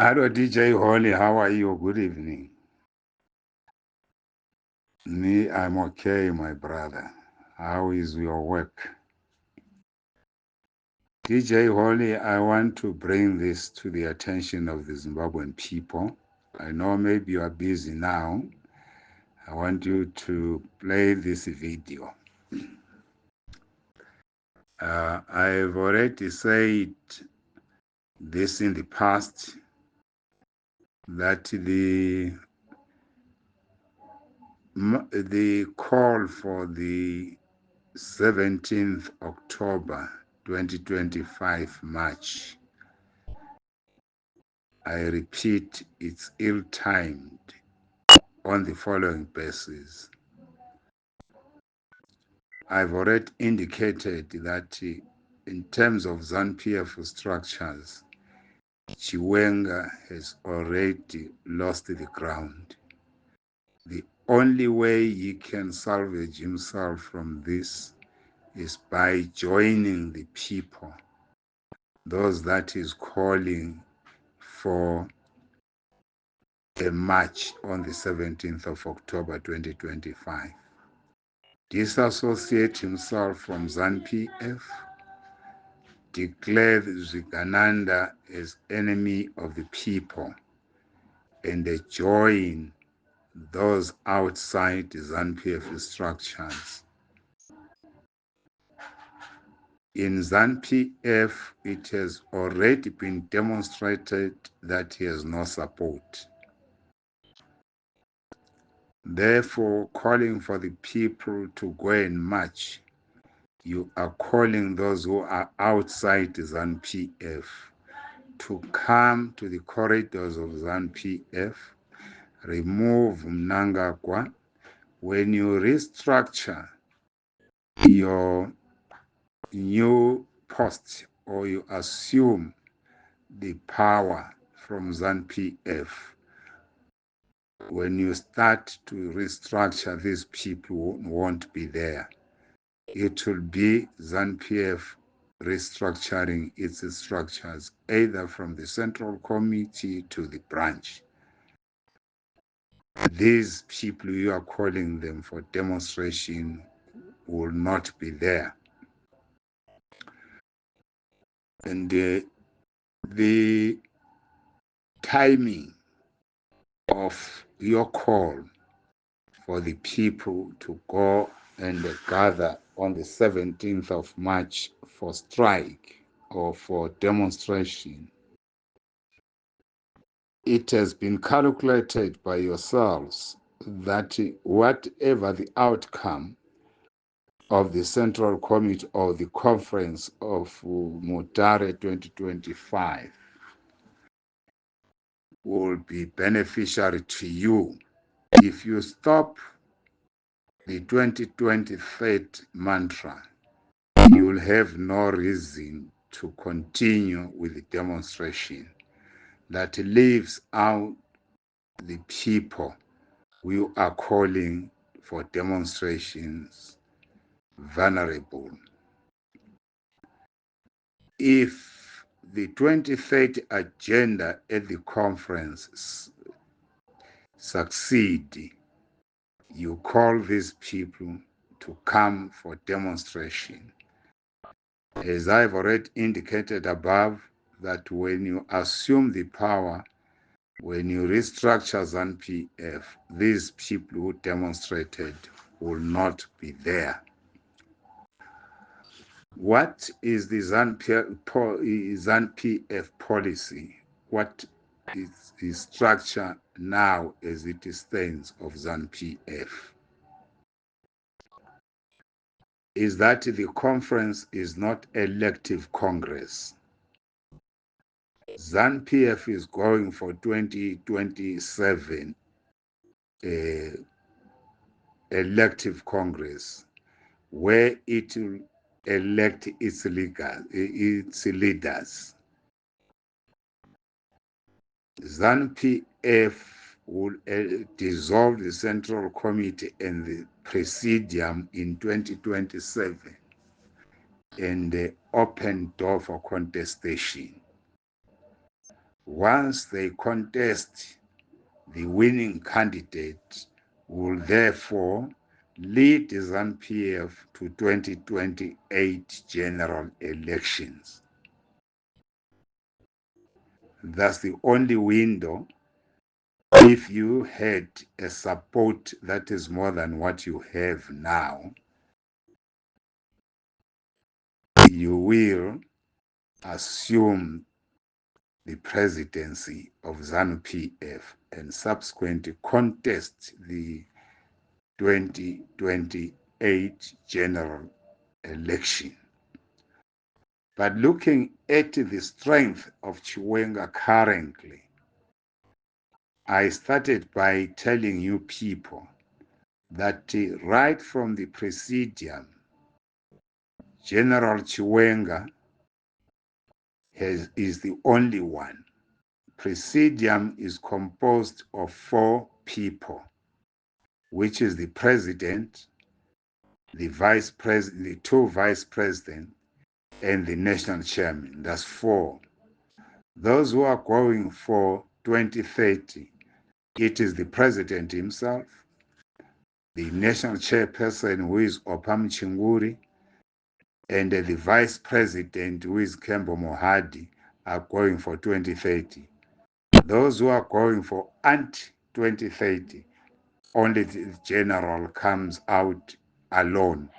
Hello, DJ Holly. How are you? Good evening. Me, I'm okay, my brother. How is your work? DJ Holly, I want to bring this to the attention of the Zimbabwean people. I know maybe you are busy now. I want you to play this video. I've already said this in the past that the call for the 17th October 2025 March, I repeat, it's ill-timed on the following basis. I've already indicated that in terms of ZANU-PF structures, Chiwenga has already lost the ground. The only way he can salvage himself from this is by joining the people, those that is calling for a march on the 17th of October 2025. Disassociate himself from ZANU-PF, declare Zvigananda as enemy of the people, and join those outside ZANU-PF structures. In ZANU-PF, it has already been demonstrated that he has no support. Therefore, calling for the people to go and march, you are calling those who are outside ZANU-PF to come to the corridors of ZANU-PF, remove Mnangagwa. When you restructure your new post or you assume the power from ZANU-PF, when you start to restructure, these people won't be there. It will be ZANU-PF restructuring its structures, either from the central committee to the branch. These people you are calling them for demonstration will not be there. And the timing of your call for the people to go and gather on the 17th of March for strike or for demonstration, it has been calculated by yourselves that whatever the outcome of the Central Committee or the Conference of Mutare 2025 will be beneficiary to you. If you stop the 2023 mantra, you will have no reason to continue with the demonstration. That leaves out the people we are calling for demonstrations vulnerable. If the 2030 agenda at the conference succeed, you call these people to come for demonstration. As I've already indicated above, that when you assume the power, when you restructure ZANU-PF, these people who demonstrated will not be there. What is the ZANU-PF policy? What is the structure now as it stands of ZANU-PF? Is that the conference is not elective Congress. ZANU-PF is going for 2027 elective Congress, where it will elect its leaders. ZANU-PF will dissolve the Central Committee and the Presidium in 2027 and open door for contestation. Once they contest, the winning candidate will therefore lead ZANU-PF to 2028 general elections. That's the only window. If you had a support that is more than what you have now, you will assume the presidency of ZANU-PF and subsequently contest the 2028 general election. But looking at the strength of Chiwenga currently, I started by telling you people that right from the presidium, General Chiwenga is the only one. Presidium is composed of 4 people, which is the president, the vice president, the 2 vice presidents, and the national chairman. That's 4. Those who are going for 2030, it is the president himself, the national chairperson, who is Opham Chinguri, and the vice president, who is Kembo Mohadi, are going for 2030. Those who are going for anti-2030, only the general comes out alone,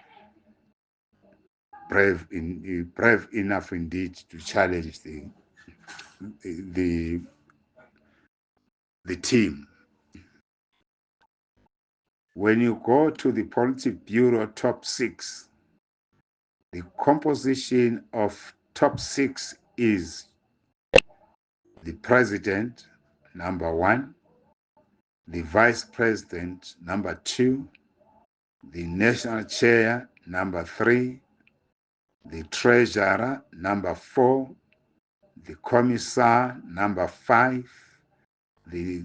brave enough indeed to challenge the team. When you go to the Politburo top 6, the composition of top 6 is the president, number 1, the vice president, number 2, the national chair, number 3, the treasurer, number 4, the commissar, number 5, the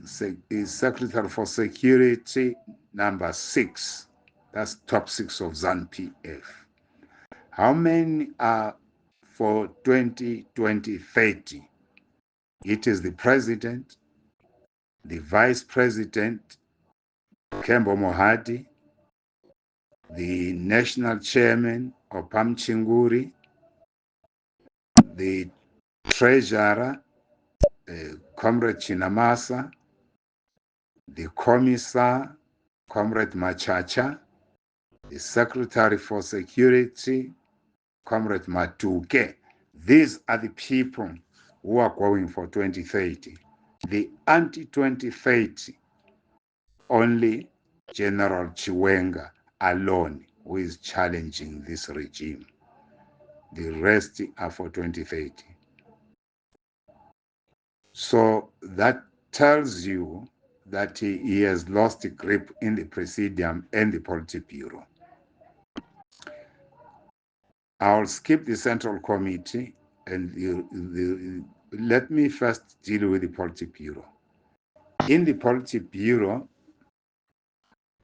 secretary for security, number 6. That's top 6 of ZANU-PF. How many are for 2030? It is the president, the vice president, Kembo Mohadi, the national chairman, Opham Chinguri, the treasurer, Comrade Chinamasa, the commissar, Comrade Machacha, the secretary for security, Comrade Matuke. These are the people who are going for 2030. The anti-2030, only General Chiwenga alone who is challenging this regime. The rest are for 2030. So that tells you that he has lost the grip in the Presidium and the Politburo. I'll skip the Central Committee and let me first deal with the Politburo. In the Politburo,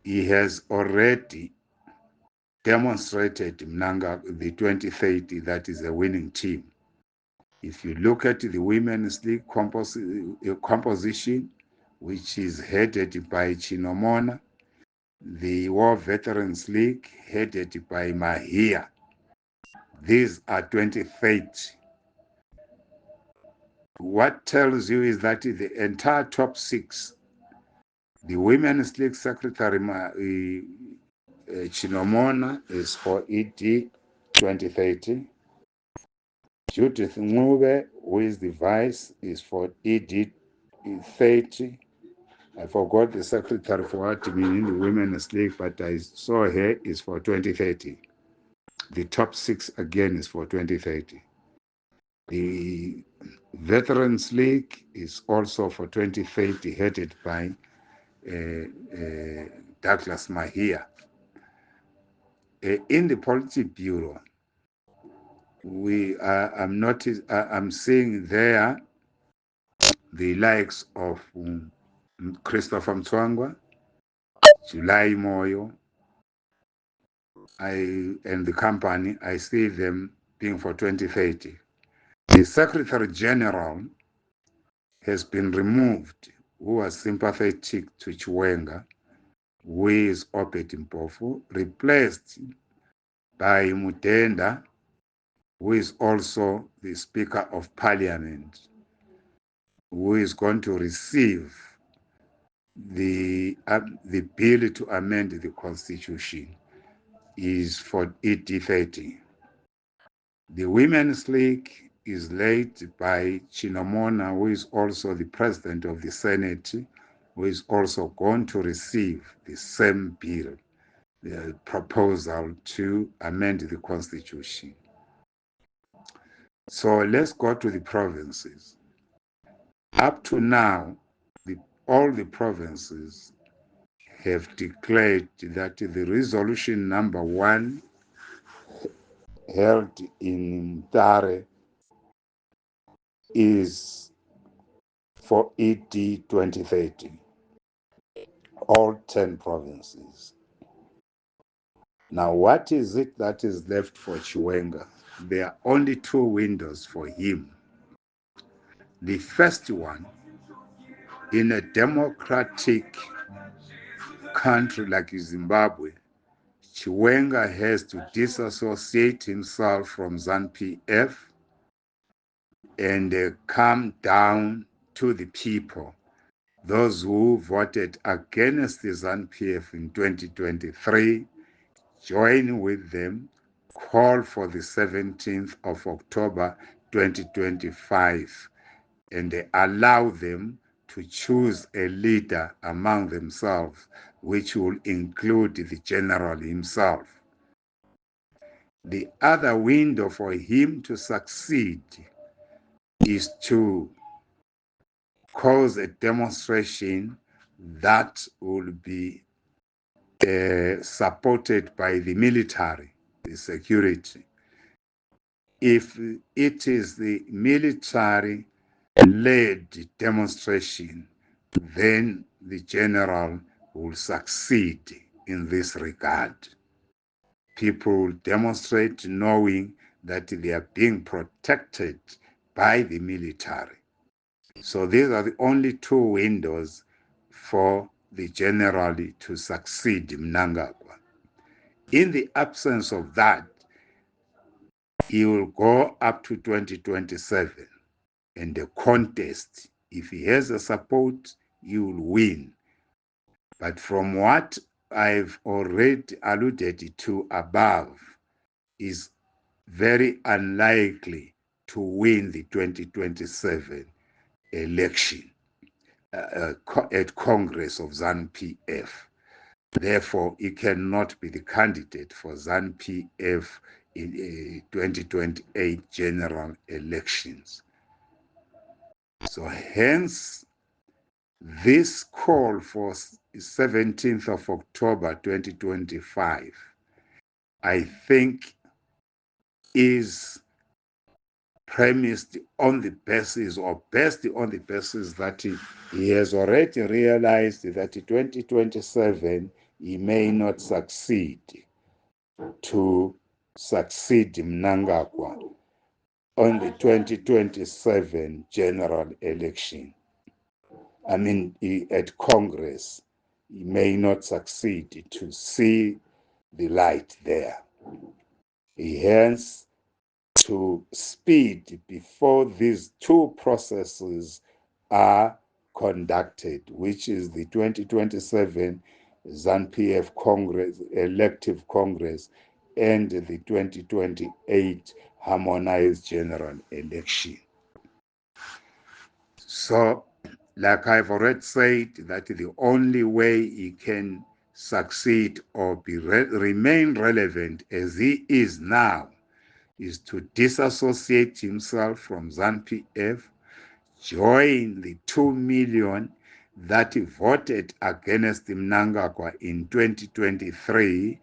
he has already demonstrated Mnanga, the 2030, that is a winning team. If you look at the Women's League composition, which is headed by Chinomona, the War Veterans League headed by Mahia, these are 2030. What tells you is that the entire top 6, the Women's League Secretary Chinomona is for ED 2030. Judith Ngube, who is the vice, is for ED 30. I forgot the secretary for what in the Women's League, but I saw her is for 2030. The top 6 again is for 2030. The Veterans League is also for 2030, headed by Douglas Mahia. In the Politburo, I'm seeing there the likes of Christopher Mtswangwa, July Moyo, and the company. I see them being for 2030. The Secretary General has been removed, who was sympathetic to Chiwenga, who is Obed Mpofu, replaced by Mutenda, who is also the Speaker of Parliament, who is going to receive the bill to amend the Constitution, is for ED30. The Women's League is led by Chinomona, who is also the President of the Senate, who is also going to receive the same bill, the proposal to amend the Constitution. So let's go to the provinces. Up to now, all the provinces have declared that the resolution number 1 held in Mtare is for ED 2030, all 10 provinces. Now, what is it that is left for Chiwenga? There are only 2 windows for him. The first one, in a democratic country like Zimbabwe, Chiwenga has to disassociate himself from ZANU-PF and come down to the people, those who voted against the ZANU-PF in 2023, join with them, call for the 17th of October 2025, and allow them to choose a leader among themselves, which will include the general himself. The other window for him to succeed is to cause a demonstration that will be supported by the military, the security. If it is the military-led demonstration, then the general will succeed in this regard. People will demonstrate knowing that they are being protected by the military. So these are the only 2 windows for the general to succeed Mnangagwa. In the absence of that, he will go up to 2027 and the contest. If he has a support, he will win. But from what I've already alluded to above, is very unlikely to win the 2027 election at Congress of ZANU-PF. Therefore, he cannot be the candidate for ZANU-PF in 2028 general elections. So hence, this call for 17th of October 2025, I think, is premised on the basis, or based on the basis, that he has already realized that 2027 he may not succeed to succeed Mnangagwa on the 2027 general election. I mean, at Congress, he may not succeed to see the light there. He hence to speed before these 2 processes are conducted, which is the 2027 ZANU-PF Congress, elective Congress, and the 2028 harmonized general election. So, like I've already said, that the only way he can succeed or remain relevant as he is now is to disassociate himself from ZANU-PF, join the 2 million that voted against Mnangagwa in 2023,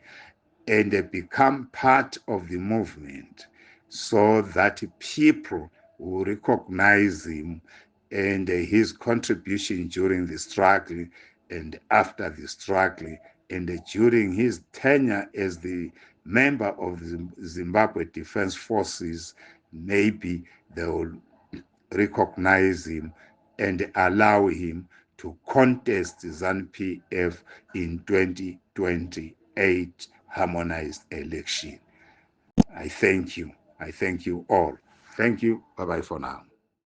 and become part of the movement, so that people will recognize him and his contribution during the struggle and after the struggle and during his tenure as the member of the Zimbabwe Defense Forces. Maybe they will recognize him and allow him to contest ZANU-PF in 2028 harmonized election. I thank you. I thank you all. Thank you. Bye-bye for now.